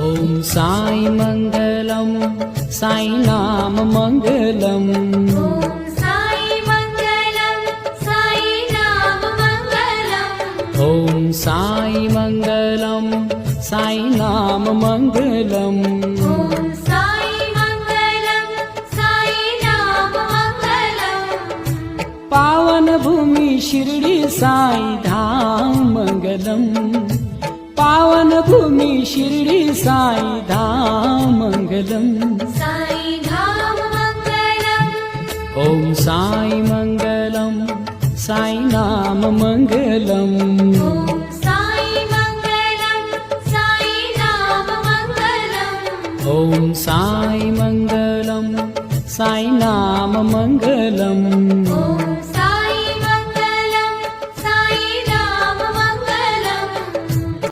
ॐ साई मंगलम साई नाम मंगलम। ॐ साई मंगलम साई नाम मंगलम। ॐ साई मंगलम साई नाम मंगलम। ॐ साई मंगलम साई नाम मंगलम। पावन भूमि शिरडी साई धाम मंगलम। पावन भूमि शिरडी साई धाम मंगलम। साई धाम मंगलम। ॐ साई मंगलम साई नाम मंगलम। ॐ साई मंगलम साई नाम मंगलम। ॐ साई मंगलम साई नाम मंगलम। ॐ